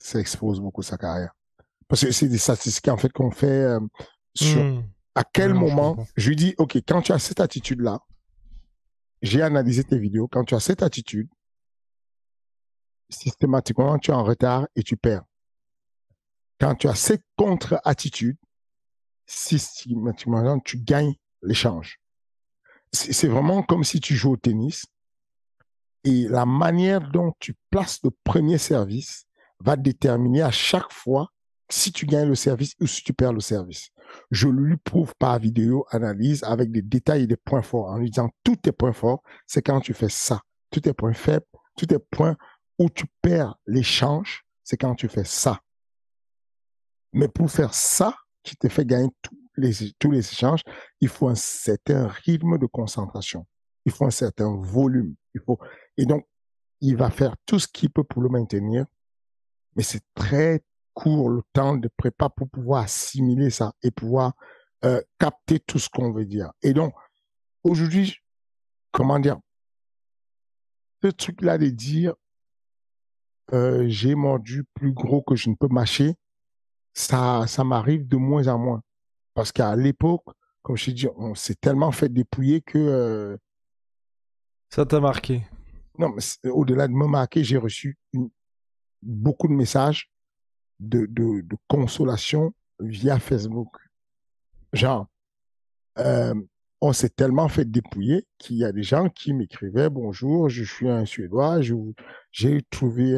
Ça expose beaucoup sa carrière. Parce que c'est des statistiques en fait qu'on fait sur à quel Ouais, non, je moment comprends. je lui dis, OK, quand tu as cette attitude-là, j'ai analysé tes vidéos, quand tu as cette attitude, systématiquement, tu es en retard et tu perds. Quand tu as cette contre-attitude, systématiquement, tu gagnes l'échange. C'est vraiment comme si tu joues au tennis et la manière dont tu places le premier service va déterminer à chaque fois si tu gagnes le service ou si tu perds le service. Je lui prouve par vidéo, analyse avec des détails et des points forts en lui disant tous tes points forts, c'est quand tu fais ça. Tous tes points faibles, tous tes points où tu perds l'échange, c'est quand tu fais ça. Mais pour faire ça, qui te fait gagner tous les échanges, il faut un certain rythme de concentration. Il faut un certain volume. Et donc, il va faire tout ce qu'il peut pour le maintenir, mais c'est très court le temps de prépa pour pouvoir assimiler ça et pouvoir capter tout ce qu'on veut dire. Et donc, aujourd'hui, comment dire, ce truc-là de dire j'ai mordu plus gros que je ne peux mâcher, ça m'arrive de moins en moins. Parce qu'à l'époque, comme je t'ai dit, on s'est tellement fait dépouiller que, Ça t'a marqué. non, mais au-delà de me marquer, j'ai reçu beaucoup de messages de consolation via Facebook. Genre, euh, on s'est tellement fait dépouiller qu'il y a des gens qui m'écrivaient: Bonjour, je suis un Suédois, j'ai trouvé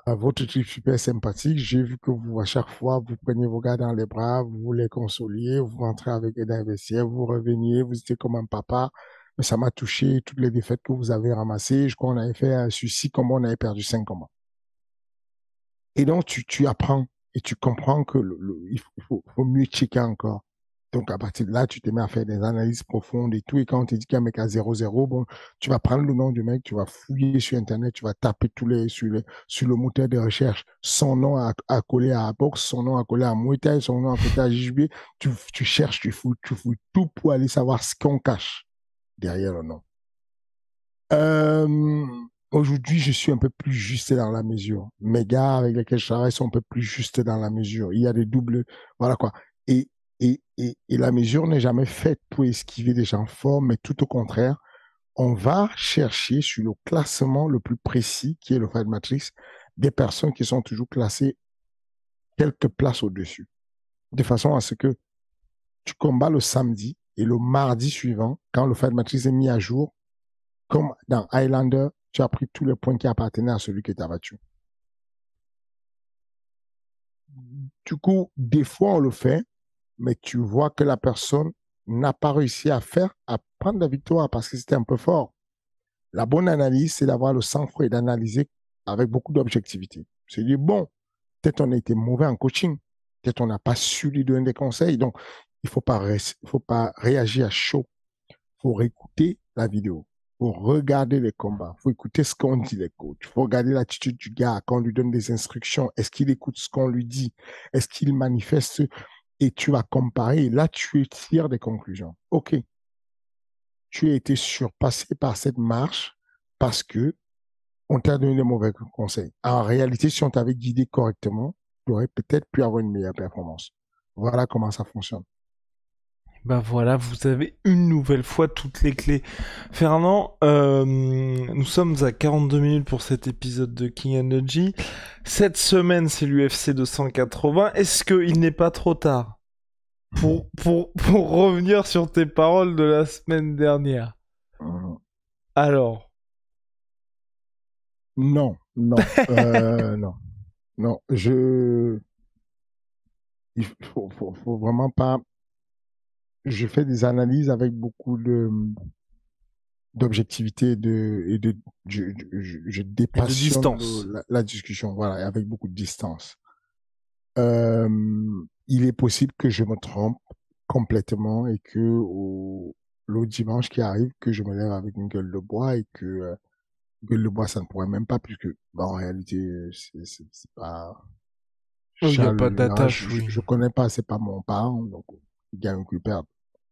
votre truc super sympathique. J'ai vu que vous, à chaque fois, vous preniez vos gars dans les bras, vous les consoliez, vous rentrez avec eux dans les vestiaires, vous reveniez, vous étiez comme un papa. Mais ça m'a touché, toutes les défaites que vous avez ramassées. Je crois qu'on avait fait un suicide, comme on avait perdu 5 combats. Et donc, tu apprends et tu comprends que faut mieux checker encore. Donc, à partir de là, tu te mets à faire des analyses profondes et tout. Et quand on te dit qu'un mec a 0-0, bon, tu vas prendre le nom du mec, tu vas fouiller sur Internet, tu vas taper sur le moteur de recherche, son nom accolé à la boxe, son nom accolé à Muay Thai, son nom accolé à JJB. Tu cherches, tu fouilles tout pour aller savoir ce qu'on cache derrière le nom. Euh, Aujourd'hui, je suis un peu plus juste dans la mesure. Mes gars avec lesquels je travaille sont un peu plus justes dans la mesure. Il y a des doubles, voilà quoi. Et, et la mesure n'est jamais faite pour esquiver des gens forts, mais tout au contraire, on va chercher sur le classement le plus précis, qui est le Fight Matrix, des personnes qui sont toujours classées quelques places au-dessus. De façon à ce que tu combats le samedi et le mardi suivant, quand le Fight Matrix est mis à jour, comme dans Highlander, tu as pris tous les points qui appartenaient à celui qui t'a battu. Du coup, des fois, on le fait, mais tu vois que la personne n'a pas réussi à prendre la victoire parce que c'était un peu fort. La bonne analyse, c'est d'avoir le sang-froid et d'analyser avec beaucoup d'objectivité. C'est dire, bon, peut-être on a été mauvais en coaching, peut-être on n'a pas su lui donner des conseils. Donc, il faut pas réagir à chaud. Faut réécouter la vidéo. Faut regarder les combats. Faut écouter ce qu'on dit les coachs. Faut regarder l'attitude du gars quand on lui donne des instructions. Est-ce qu'il écoute ce qu'on lui dit? Est-ce qu'il manifeste? Et tu vas comparer. Et là, tu tires des conclusions. OK. Tu as été surpassé par cette marche parce que on t'a donné des mauvais conseils. En réalité, si on t'avait guidé correctement, tu aurais peut-être pu avoir une meilleure performance. Voilà comment ça fonctionne. Bah voilà, vous avez une nouvelle fois toutes les clés. Fernand, nous sommes à 42 minutes pour cet épisode de King Energy. Cette semaine, c'est l'UFC 280. Est-ce qu'il n'est pas trop tard pour revenir sur tes paroles de la semaine dernière? Mhm. Alors, Non, non, non, non. Il faut vraiment pas. Je fais des analyses avec beaucoup d'objectivité je et de dépassionne distance. la discussion, voilà, et avec beaucoup de distance. Il est possible que je me trompe complètement et que le dimanche qui arrive, que je me lève avec une gueule de bois et que gueule de bois, ça ne pourrait même pas, puisque bah, en réalité, c'est pas Il n'y a Charles pas Oliveira, d'attache, oui. je connais pas, c'est pas mon parent, donc il gagne ou qu'il perde.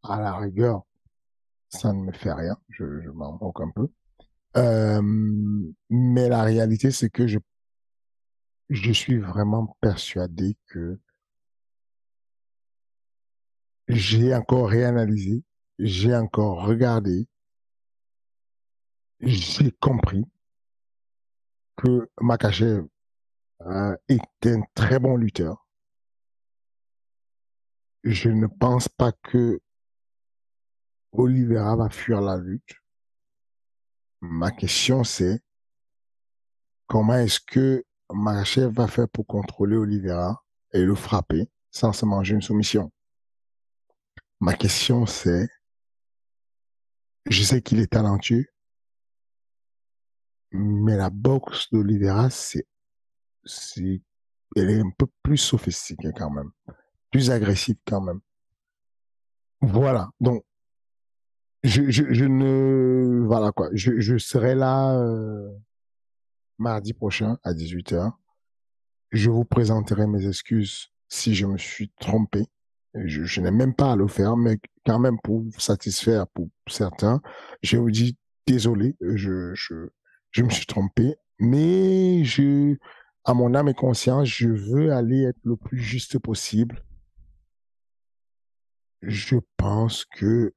À la rigueur, ça ne me fait rien, je m'en moque un peu. Euh, mais la réalité, c'est que je suis vraiment persuadé que j'ai encore réanalysé, j'ai encore regardé, j'ai compris que Makachev est un très bon lutteur. Je ne pense pas que Oliveira va fuir la lutte. Ma question, c'est comment est-ce que Makachev va faire pour contrôler Oliveira et le frapper sans se manger une soumission? Ma question, c'est, je sais qu'il est talentueux, mais la boxe d'Oliveira, c'est, elle est un peu plus sophistiquée quand même, plus agressive quand même. Voilà. Donc, je ne, voilà quoi. Je serai là mardi prochain à 18h. Je vous présenterai mes excuses si je me suis trompé. Je n'ai même pas à le faire, mais quand même pour vous satisfaire pour certains, je vous dis désolé, je me suis trompé, mais à mon âme et conscience, je veux aller être le plus juste possible je pense que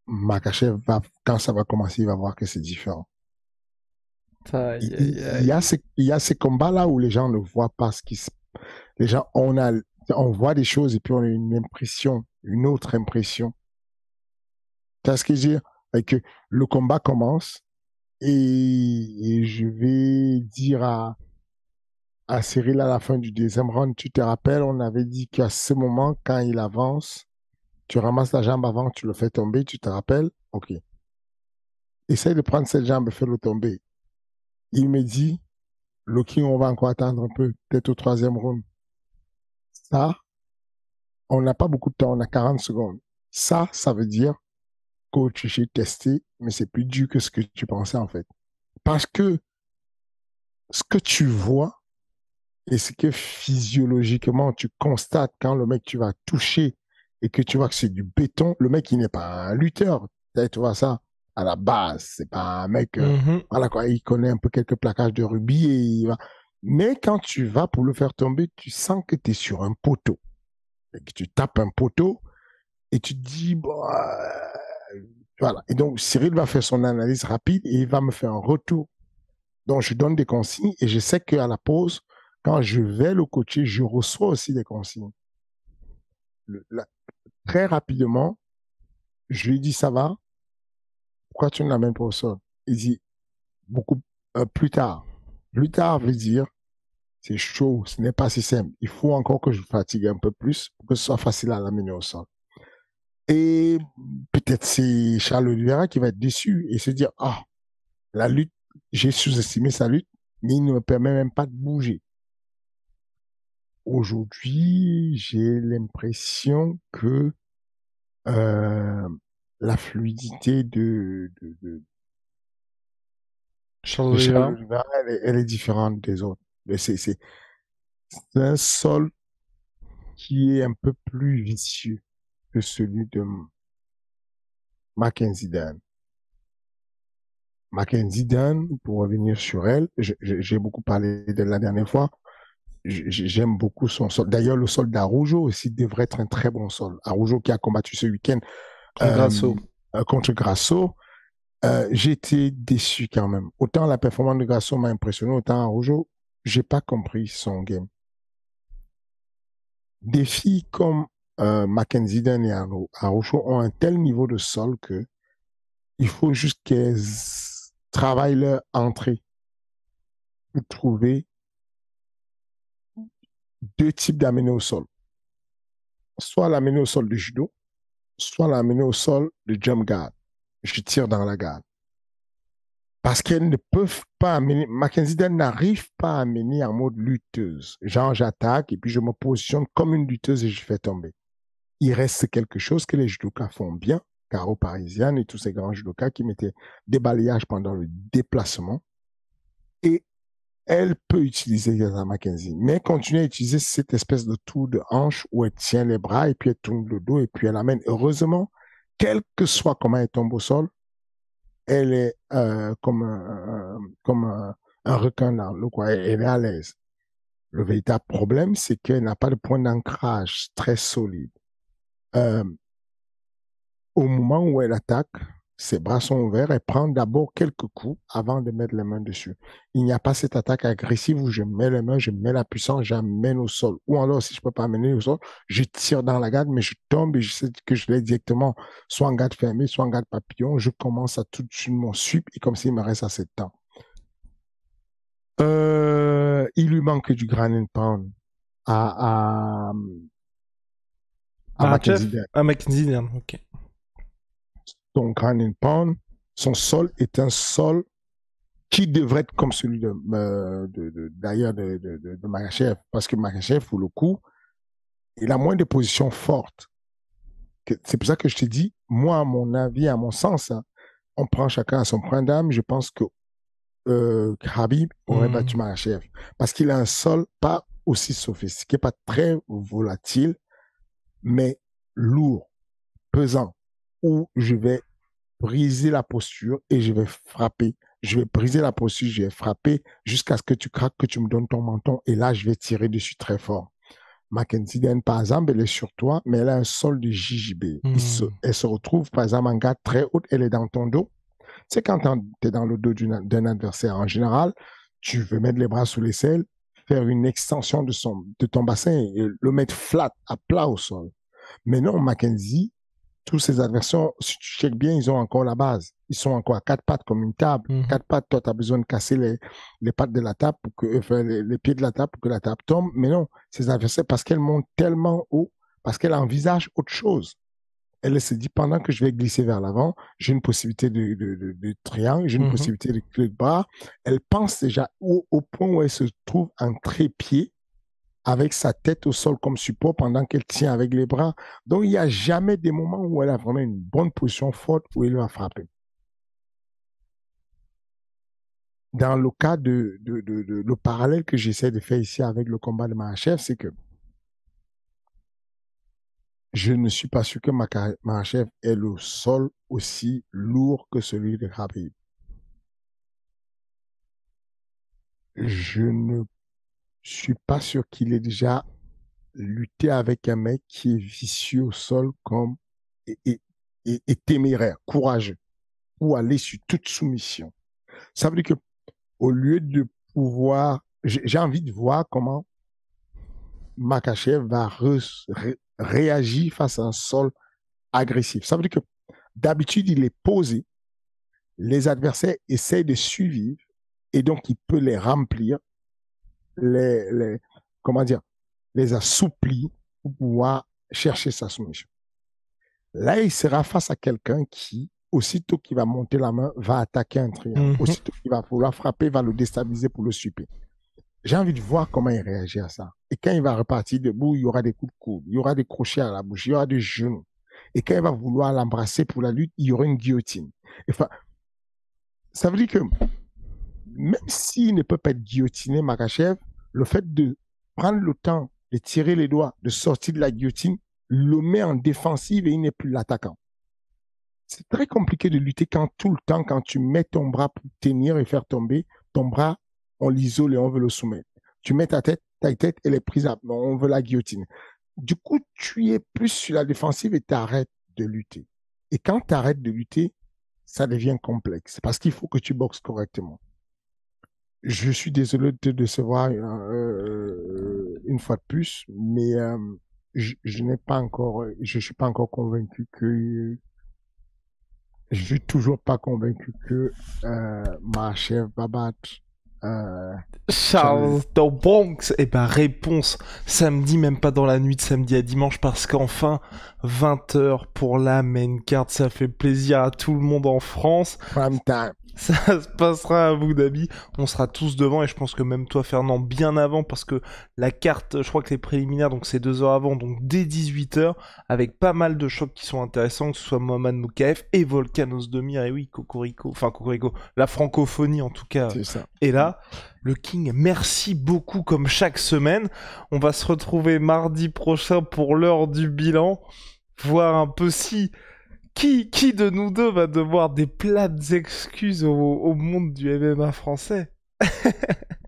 Makachev va, quand ça va commencer, il va voir que c'est différent. Aïe, aïe, aïe. Il y a ces combats-là où les gens ne voient pas ce qui se... Les gens, on voit des choses et puis on a une impression, une autre impression. Tu vois ce que je veux dire? Et que le combat commence et je vais dire à Cyril à la fin du deuxième round, tu te rappelles, on avait dit qu'à ce moment, quand il avance, tu ramasses la jambe avant, tu le fais tomber, tu te rappelles? Ok. Essaye de prendre cette jambe et fais-le tomber. Il me dit, Loki, on va encore attendre un peu, peut-être au troisième round. Ça, on n'a pas beaucoup de temps, on a 40 secondes. Ça veut dire, coach, j'ai testé, mais c'est plus dur que ce que tu pensais en fait. Parce que ce que tu vois et ce que physiologiquement tu constates quand le mec tu vas toucher et que tu vois que c'est du béton, le mec il n'est pas un lutteur. Tu vois ça à la base, c'est pas un mec, Mhm. voilà quoi, il connaît un peu quelques plaquages de rubis et il va. Mais quand tu vas pour le faire tomber, tu sens que tu es sur un poteau. Et que tu tapes un poteau et tu te dis, bon, voilà. Et donc, Cyril va faire son analyse rapide et il va me faire un retour. Donc, je donne des consignes et je sais qu'à la pause, quand je vais le coacher, je reçois aussi des consignes. Là, très rapidement, je lui dis, ça va? Pourquoi tu ne l'amènes pas au sol? Il dit, beaucoup plus tard. Plus tard veut dire, c'est chaud, ce n'est pas si simple. Il faut encore que je fatigue un peu plus pour que ce soit facile à l'amener au sol. Et peut-être c'est Charles Oliveira qui va être déçu et se dire, ah, la lutte, j'ai sous-estimé sa lutte, mais il ne me permet même pas de bouger. Aujourd'hui, j'ai l'impression que euh, la fluidité Charles de Charles Oliveira. Oliveira, elle est différente des autres. C'est un sol qui est un peu plus vicieux que celui de Mackenzie Dan. Mackenzie Dan, pour revenir sur elle, j'ai beaucoup parlé de la dernière fois. J'aime beaucoup son sol. D'ailleurs, le sol d'Arujo aussi devrait être un très bon sol. Arujo qui a combattu ce week-end Contre euh, Grasso. contre Grasso, j'ai été déçu quand même. Autant la performance de Grasso m'a impressionné, autant Arujo, j'ai pas compris son game. Des filles comme Mackenzie Dan et Arujo ont un tel niveau de sol que il faut juste qu'elles travaillent leur entrée pour trouver deux types d'amener au sol. Soit l'amener au sol de judo, soit l'amener au sol de jump guard. Je tire dans la garde. Parce qu'elles ne peuvent pas amener, Mackenzie Dan n'arrive pas à amener en mode lutteuse. Genre, j'attaque et puis je me positionne comme une lutteuse et je fais tomber. Il reste quelque chose que les judokas font bien, Caro Parisienne et tous ces grands judokas qui mettaient des balayages pendant le déplacement. Et elle peut utiliser Yasa Mackenzie, mais continue à utiliser cette espèce de tour de hanche où elle tient les bras et puis elle tourne le dos et puis elle amène. Heureusement, quel que soit comment elle tombe au sol, elle est comme un requin dans l'eau, quoi. Elle est à l'aise. Le véritable problème, c'est qu'elle n'a pas de point d'ancrage très solide. Euh, Au moment où elle attaque, ses bras sont ouverts, elle prend d'abord quelques coups avant de mettre les mains dessus. Il n'y a pas cette attaque agressive où je mets les mains, je mets la puissance, j'amène au sol. Ou alors, si je ne peux pas amener au sol, je tire dans la garde, mais je tombe et je sais que je l'ai directement soit en garde fermée, soit en garde papillon. Je commence à tout de suite mon sweep et comme s'il me reste assez de temps. Il lui manque du ground and pound à, à, à Mackenzie Marachev? Dern. Ah, Mackenzie, ok. Son ground and pound, son sol est un sol qui devrait être comme celui d'ailleurs de Makachev. Parce que Makachev, pour le coup, il a moins de positions fortes. C'est pour ça que je te dis, moi, à mon avis, à mon sens, hein, on prend chacun à son point d'âme. Je pense que Khabib aurait battu Hmm. Makachev. Parce qu'il a un sol pas aussi sophistiqué, pas très volatile, mais lourd, pesant, où je vais briser la posture et je vais frapper. Je vais briser la posture, je vais frapper jusqu'à ce que tu craques, que tu me donnes ton menton et là, je vais tirer dessus très fort. Mackenzie Dern, par exemple, elle est sur toi, mais elle a un sol de JJB. Elle se retrouve, par exemple, en garde très haute, elle est dans ton dos. C'est quand tu es dans le dos d'un adversaire. En général, tu veux mettre les bras sous les selles, faire une extension de ton bassin et le mettre flat, à plat au sol. Mais non, Mackenzie, tous ces adversaires, si tu checkes bien, ils ont encore la base. Ils sont encore à quatre pattes comme une table. Quatre pattes, toi, tu as besoin de casser les pattes de la table, les pieds de la table pour que la table tombe. Mais non, ces adversaires, parce qu'elles montent tellement haut, parce qu'elles envisagent autre chose. Elle se dit, pendant que je vais glisser vers l'avant, j'ai une possibilité de triangle, j'ai une possibilité de clé de bras. Elle pense déjà au point où elle se trouve en trépied, avec sa tête au sol comme support pendant qu'elle tient avec les bras. Donc, il n'y a jamais des moments où elle a vraiment une bonne position forte où elle va frapper. Dans le cas le parallèle que j'essaie de faire ici avec le combat de Makhachev, c'est que je ne suis pas sûr que Makhachev ait le sol aussi lourd que celui de Khabib. Je ne suis pas sûr qu'il ait déjà lutté avec un mec qui est vicieux au sol comme et téméraire, courageux, pour aller sur toute soumission. Ça veut dire que au lieu de pouvoir, j'ai envie de voir comment Makhachev va réagir face à un sol agressif. Ça veut dire que d'habitude, il est posé, les adversaires essayent de suivre et donc il peut les remplir, comment dire, les assouplir pour pouvoir chercher sa soumission. Là, il sera face à quelqu'un qui, aussitôt qu'il va monter la main, va attaquer un triangle. Aussitôt qu'il va vouloir frapper, va le déstabiliser pour le super. J'ai envie de voir comment il réagit à ça. Et quand il va repartir debout, il y aura des coups de coude, il y aura des crochets à la bouche, il y aura des genoux. Et quand il va vouloir l'embrasser pour la lutte, il y aura une guillotine. Enfin, ça veut dire que même s'il ne peut pas être guillotiné, Makhachev, le fait de prendre le temps de tirer les doigts, de sortir de la guillotine, le met en défensive et il n'est plus l'attaquant. C'est très compliqué de lutter quand tout le temps, quand tu mets ton bras pour tenir et faire tomber, ton bras, on l'isole et on veut le soumettre. Tu mets ta tête, elle est prise à, on veut la guillotine. Du coup, tu es plus sur la défensive et tu arrêtes de lutter. Et quand tu arrêtes de lutter, ça devient complexe parce qu'il faut que tu boxes correctement. Je suis désolé de te décevoir une fois de plus, mais je n'ai pas encore, je suis pas encore convaincu que je suis toujours pas convaincu que Makhachev va battre Charles do Bronx. Eh ben, réponse samedi, même pas dans la nuit de samedi à dimanche, parce qu'enfin, 20h pour la main card, ça fait plaisir à tout le monde en France. Prime time. Ça se passera à Abu Dhabi, on sera tous devant et je pense que même toi Fernand bien avant parce que la carte, je crois que les préliminaires donc c'est 2 heures avant, donc dès 18h avec pas mal de chocs qui sont intéressants, que ce soit Mohamed Moukhaev et Volkanos Demir et oui Cocorico, la francophonie en tout cas. C'est ça. Et là, le King, merci beaucoup comme chaque semaine, on va se retrouver mardi prochain pour l'heure du bilan, voir un peu si... Qui de nous deux va devoir des plates excuses au monde du MMA français?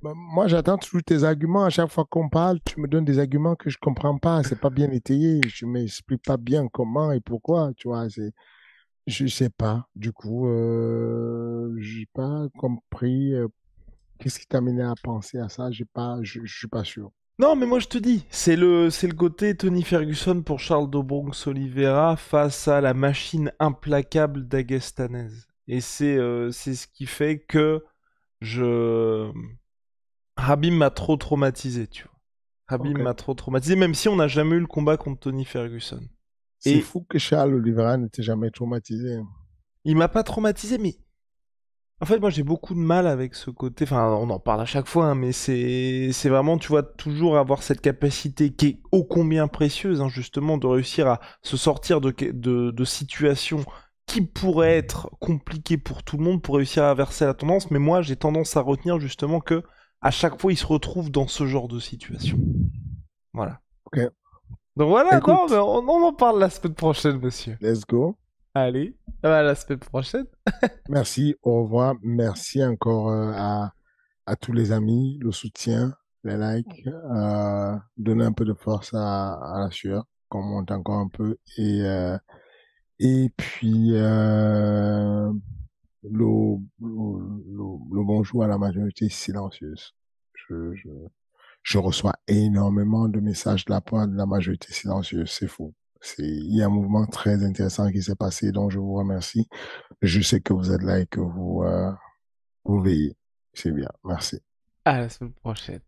Moi, j'attends toujours tes arguments. À chaque fois qu'on parle, tu me donnes des arguments que je comprends pas. C'est pas bien étayé. Je m'explique pas bien comment et pourquoi. Tu vois, je sais pas. Du coup, j'ai pas compris. Qu'est-ce qui t'a amené à penser à ça? Je suis pas sûr. Non, mais moi je te dis, c'est le côté Tony Ferguson pour Charles do Bronx Oliveira face à la machine implacable d'Aguestanez. Et c'est ce qui fait que je... Khabib m'a trop traumatisé, tu vois. Khabib Okay. m'a trop traumatisé, même si on n'a jamais eu le combat contre Tony Ferguson. C'est fou que Charles Oliveira ne t'ait jamais traumatisé. Il m'a pas traumatisé, mais... En fait, moi, j'ai beaucoup de mal avec ce côté. Enfin, on en parle à chaque fois, hein, mais c'est vraiment, tu vois, toujours avoir cette capacité qui est ô combien précieuse, hein, justement, de réussir à se sortir de situations qui pourraient être compliquées pour tout le monde, pour réussir à inverser la tendance. Mais moi, j'ai tendance à retenir justement que à chaque fois, il se retrouve dans ce genre de situation. Voilà. Ok. Donc voilà, Écoute, non, mais on en parle la semaine prochaine, monsieur. Let's go. Allez, à la semaine prochaine. Merci, au revoir. Merci encore à tous les amis, le soutien. les likes, donner un peu de force à la sueur, qu'on monte encore un peu, et puis le bonjour à la majorité silencieuse. Je, je, je reçois énormément de messages de la part de la majorité silencieuse, c'est fou. Il y a un mouvement très intéressant qui s'est passé, donc je vous remercie. Je sais que vous êtes là et que vous veillez. C'est bien, merci. À la semaine prochaine.